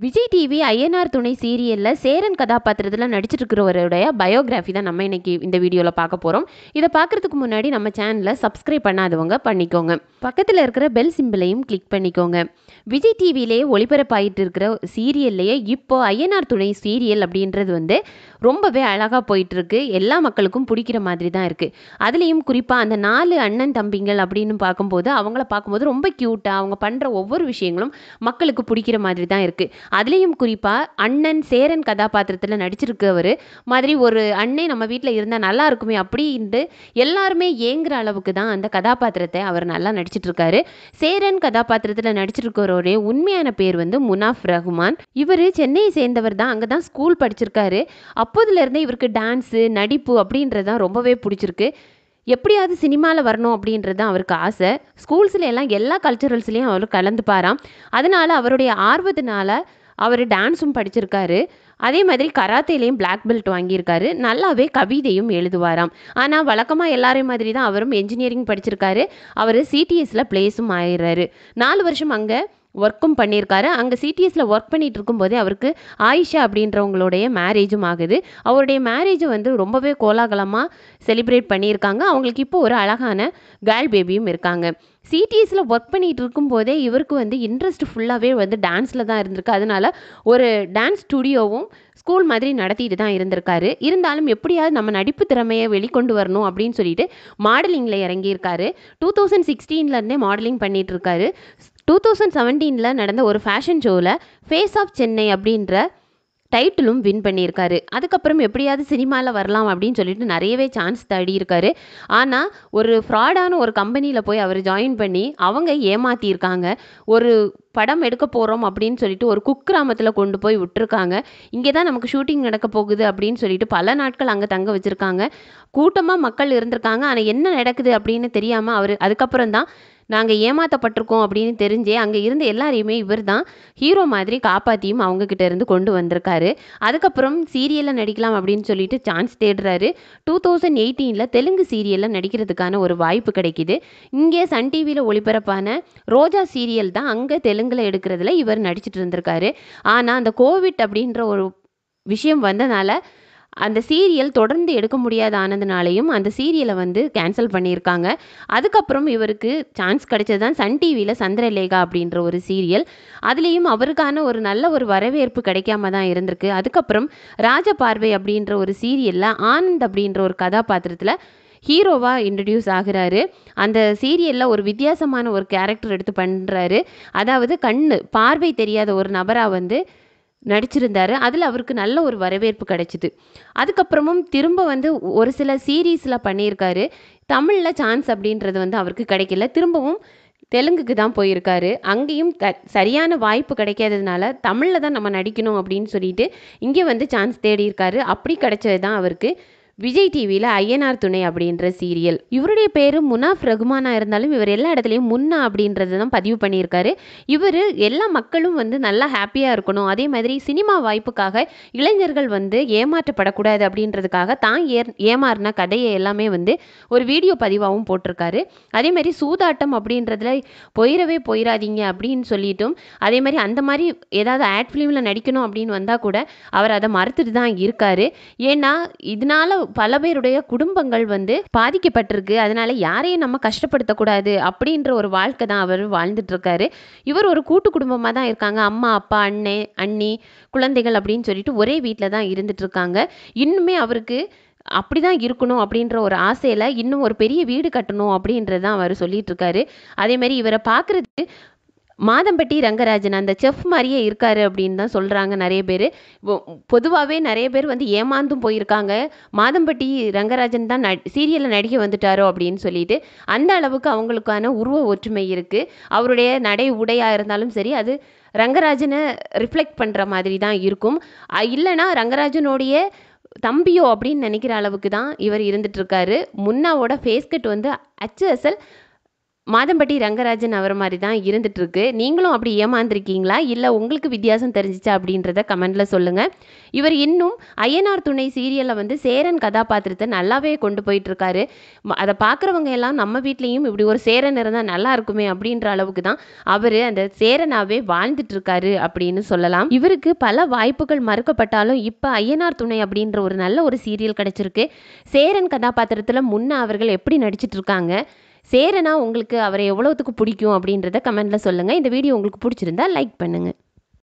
Vijay TV INR துணை சீரியல்ல சேரன் கதாபாத்திரத்தில் நடிச்சிட்டு இருக்கிறவருடைய பயோகிராஃபி தான் நம்ம இன்னைக்கு இந்த வீடியோவில் பார்க்க போகிறோம். இதை பார்க்கறதுக்கு முன்னாடி நம்ம சேனலை சப்ஸ்கிரைப் பண்ணாதவங்க பண்ணிக்கோங்க. பக்கத்தில் இருக்கிற பெல் சிம்பிளையும் கிளிக் பண்ணிக்கோங்க. விஜய் டிவிலேயே ஒளிபரப்பாயிட்டு இருக்கிற சீரியல்லையே இப்போ ஐஎன்ஆர் துணை சீரியல் அப்படின்றது ரொம்பவே அழகாக போயிட்டு இருக்கு. எல்லா மக்களுக்கும் பிடிக்கிற மாதிரி தான் இருக்குது. அதுலேயும் குறிப்பாக அந்த 4 அண்ணன் தம்பிங்கள் அப்படின்னு பார்க்கும்போது அவங்கள பார்க்கும்போது ரொம்ப க்யூட்டாக அவங்க பண்ணுற ஒவ்வொரு விஷயங்களும் மக்களுக்கு பிடிக்கிற மாதிரி தான் இருக்குது. அதுலேயும் குறிப்பாக அண்ணன் சேரன் கதாபாத்திரத்தில் நடிச்சிருக்கவர் மாதிரி ஒரு அண்ணே நம்ம வீட்டில் இருந்தால் நல்லா இருக்குமே அப்படின்ட்டு எல்லாருமே ஏங்குற அளவுக்கு தான் அந்த கதாபாத்திரத்தை அவர் நல்லா நடிச்சிட்டு இருக்காரு. சேரன் கதாபாத்திரத்தில் நடிச்சிருக்கிறவருடைய உண்மையான பேர் முனாஃப் ரஹ்மான். இவர் சென்னையை சேர்ந்தவர் தான். அங்கே தான் ஸ்கூல் படிச்சிருக்காரு. அப்போதுலேருந்தே இவருக்கு டான்ஸு நடிப்பு அப்படின்றது தான் ரொம்பவே பிடிச்சிருக்கு. எப்படியாவது சினிமாவில் வரணும் அப்படின்றது தான் அவருக்கு ஆசை. ஸ்கூல்ஸில் எல்லாம் எல்லா கல்ச்சுரல்ஸ்லேயும் அவர் கலந்துப்பாராம். அதனால் அவருடைய ஆர்வத்தினால அவர் டான்ஸும் படிச்சிருக்காரு. அதே மாதிரி கராத்தேலையும் பிளாக் பெல்ட் வாங்கியிருக்காரு. நல்லாவே கவிதையும் எழுதுவாராம். ஆனால் வழக்கமாக எல்லாரையும் மாதிரி தான் அவரும் என்ஜினியரிங் படிச்சிருக்காரு. அவர் சிடிஎஸில் பிளேஸும் ஆயிடுறாரு. 4 வருஷம் அங்கே ஒர்க்கும் பண்ணியிருக்காரு. அங்கே சிடிஎஸில் ஒர்க் பண்ணிட்டு இருக்கும்போதே அவருக்கு ஆயிஷா அப்படின்றவங்களுடைய மேரேஜும் ஆகுது. அவருடைய மேரேஜ் ரொம்பவே கோலாகலமாக செலிப்ரேட் பண்ணியிருக்காங்க. அவங்களுக்கு இப்போ ஒரு அழகான கேர்ள் பேபியும் இருக்காங்க. சிடிஎஸில் ஒர்க் பண்ணிகிட்டு இருக்கும்போதே இவருக்கு இன்ட்ரெஸ்ட் ஃபுல்லாகவே டான்ஸில் தான் இருந்திருக்கு. அதனால ஒரு டான்ஸ் ஸ்டுடியோவும் ஸ்கூல் மாதிரி நடத்திட்டு தான் இருந்திருக்காரு. இருந்தாலும் எப்படியாவது நம்ம நடிப்பு திறமையை வெளிக்கொண்டு வரணும் அப்படின்னு சொல்லிட்டு மாடலிங்கில் இறங்கியிருக்காரு. 2016 மாடலிங் பண்ணிட்டு இருக்காரு. 2017 நடந்த ஒரு ஃபேஷன் ஷோவில் ஃபேஸ் ஆஃப் சென்னை அப்படின்ற டைட்டிலும் வின் பண்ணியிருக்காரு. அதுக்கப்புறம் எப்படியாவது சினிமாவில் வரலாம் அப்படின்னு சொல்லிட்டு நிறையவே சான்ஸ் தேடி இருக்காரு. ஆனால் ஒரு ஃப்ராடான ஒரு கம்பெனியில் போய் அவர் ஜாயின் பண்ணி அவங்க ஏமாற்றியிருக்காங்க. ஒரு படம் எடுக்க போகிறோம் அப்படின்னு சொல்லிட்டு ஒரு குக்கிராமத்தில் கொண்டு போய் விட்டுருக்காங்க. இங்கே தான் நமக்கு ஷூட்டிங் நடக்க போகுது அப்படின்னு சொல்லிட்டு பல நாட்கள் அங்கே தங்க வச்சுருக்காங்க. கூட்டமாக மக்கள் இருந்திருக்காங்க. ஆனால் என்ன நடக்குது அப்படின்னு தெரியாமல் அவர் அதுக்கப்புறம் தான் நாங்கள் ஏமாற்றப்பட்டிருக்கோம் அப்படின்னு தெரிஞ்சே அங்கே இருந்த எல்லாரையுமே இவர் தான் ஹீரோ மாதிரி காப்பாற்றியும் அவங்கக்கிட்ட இருந்து கொண்டு வந்திருக்காரு. அதுக்கப்புறம் சீரியலில் நடிக்கலாம் அப்படின்னு சொல்லிட்டு சான்ஸ் தேடுறாரு. 2018 தெலுங்கு சீரியலில் நடிக்கிறதுக்கான ஒரு வாய்ப்பு கிடைக்கிது. இங்கே சன் டிவியில் ஒளிபரப்பான ரோஜா சீரியல் தான் அங்கே தெலுங்கில் எடுக்கிறதுல இவர் நடிச்சிட்டு இருந்திருக்காரு. ஆனால் அந்த கோவிட் அப்படின்ற ஒரு விஷயம் வந்தனால அந்த சீரியல் தொடர்ந்து எடுக்க முடியாத ஆனதுனாலையும் அந்த சீரியலை கேன்சல் பண்ணியிருக்காங்க. அதுக்கப்புறம் இவருக்கு சான்ஸ் கிடைச்சது தான் சன் டிவியில் சந்திரலேகா அப்படின்ற ஒரு சீரியல். அதுலேயும் அவருக்கான ஒரு நல்ல ஒரு வரவேற்பு கிடைக்காம தான் இருந்திருக்கு. அதுக்கப்புறம் ராஜபார்வை அப்படின்ற ஒரு சீரியலில் ஆனந்த் அப்படின்ற ஒரு கதாபாத்திரத்தில் ஹீரோவாக இன்ட்ரடியூஸ் ஆகிறாரு. அந்த சீரியலில் ஒரு வித்தியாசமான ஒரு கேரக்டர் எடுத்து பண்ணுறாரு. அதாவது பார்வை தெரியாத ஒரு நபராக நடிச்சிருந்தாரு. அதில் அவருக்கு நல்ல ஒரு வரவேற்பு கிடைச்சிது. அதுக்கப்புறமும் திரும்ப ஒரு சில சீரீஸில் பண்ணியிருக்காரு. தமிழில் சான்ஸ் அப்படின்றது அவருக்கு கிடைக்கல. திரும்பவும் தெலுங்குக்கு தான் போயிருக்காரு. அங்கேயும் சரியான வாய்ப்பு கிடைக்காததுனால தமிழில் தான் நம்ம நடிக்கணும் அப்படின்னு சொல்லிட்டு இங்கே சான்ஸ் தேடி இருக்காரு. அப்படி கிடைச்சது தான் அவருக்கு விஜய் டிவியில் ஐஎன்ஆர் துணை அப்படின்ற சீரியல். இவருடைய பேர் முனாஃப் ரஹ்மானாக இருந்தாலும் இவர் எல்லா இடத்துலையும் முன்னா அப்படின்றது தான் பதிவு பண்ணியிருக்காரு. இவர் எல்லா மக்களும் நல்லா ஹாப்பியாக இருக்கணும், அதே மாதிரி சினிமா வாய்ப்புக்காக இளைஞர்கள் ஏமாற்றப்படக்கூடாது அப்படின்றதுக்காக தான் ஏமாறின கதையை எல்லாமே ஒரு வீடியோ பதிவாகவும் போட்டிருக்காரு. அதே மாதிரி சூதாட்டம் அப்படின்றதுல போயிடாதீங்க அப்படின்னு சொல்லிட்டும் அதே மாதிரி அந்த மாதிரி ஏதாவது ஆட் ஃபிலிமில் நடிக்கணும் அப்படின்னு வந்தால் கூட அவர் அதை மறுத்துட்டு தான் இருக்காரு. ஏன்னா இதனால பல பேருடைய குடும்பங்கள் பாதிக்கப்பட்டிருக்கு. அதனால யாரையும் நம்ம கஷ்டப்படுத்தக்கூடாது அப்படின்ற ஒரு வாழ்க்கை தான் அவர் வாழ்ந்துட்டு இருக்காரு. இவர் ஒரு கூட்டு குடும்பமாக தான் இருக்காங்க. அம்மா அப்பா அண்ணே அண்ணி குழந்தைகள் அப்படின்னு சொல்லிட்டு ஒரே வீட்டில் தான் இருந்துட்டு இருக்காங்க. இன்னுமே அவருக்கு அப்படி தான் இருக்கணும் அப்படின்ற ஒரு ஆசையில் இன்னும் ஒரு பெரிய வீடு கட்டணும் அப்படின்றது தான் அவர் சொல்லிட்டு இருக்காரு. அதே மாதிரி இவரை பார்க்குறதுக்கு மாதம்பட்டி ரங்கராஜன் அந்த செஃப் மாதிரியே இருக்காரு அப்படின்னு தான் சொல்கிறாங்க நிறைய பேர். பொதுவாகவே நிறைய பேர் ஏமாந்தும் போயிருக்காங்க. மாதம்பட்டி ரங்கராஜன் தான் சீரியலில் நடிக்க வந்துட்டாரோ அப்படின்னு சொல்லிட்டு அந்த அளவுக்கு அவங்களுக்கான உருவ ஒற்றுமை இருக்குது. அவருடைய நடை உடையாக இருந்தாலும் சரி அது ரங்கராஜனை ரிஃப்ளெக்ட் பண்ணுற மாதிரி தான் இருக்கும். இல்லைனா ரங்கராஜனுடைய தம்பியோ அப்படின்னு நினைக்கிற அளவுக்கு தான் இவர் இருந்துட்டு இருக்காரு. முன்னாவோட ஃபேஸ் கட் அச்சு அசல் மாதம்பட்டி ரங்கராஜன் அவர் மாதிரி தான் இருந்துகிட்ருக்கு. நீங்களும் அப்படி ஏமாந்துருக்கீங்களா, இல்லை உங்களுக்கு வித்தியாசம் தெரிஞ்சிச்சா அப்படின்றத கமெண்டில் சொல்லுங்கள். இவர் இன்னும் ஐயனார் துணை சீரியலில் வந்து சேரன் கதாபாத்திரத்தை நல்லாவே கொண்டு போயிட்டுருக்காரு. அதை பார்க்குறவங்க எல்லாம் நம்ம வீட்லேயும் இப்படி ஒரு சேரன் இருந்தால் நல்லா இருக்குமே அப்படின்ற அளவுக்கு தான் அவர் அந்த சேரனாகவே வாழ்ந்துட்டுருக்காரு அப்படின்னு சொல்லலாம். இவருக்கு பல வாய்ப்புகள் மறுக்கப்பட்டாலும் இப்போ ஐயனார் துணை அப்படின்ற ஒரு நல்ல ஒரு சீரியல் கிடச்சிருக்கு. சேரன் கதாபாத்திரத்தில் முன்ன அவர்கள் எப்படி நடிச்சிட்டு இருக்காங்க, சேரனா உங்களுக்கு அவரை எவ்வளோத்துக்கு பிடிக்கும் அப்படின்றத கமெண்ட்டில் சொல்லுங்கள். இந்த வீடியோ உங்களுக்கு பிடிச்சிருந்தா லைக் பண்ணுங்கள்.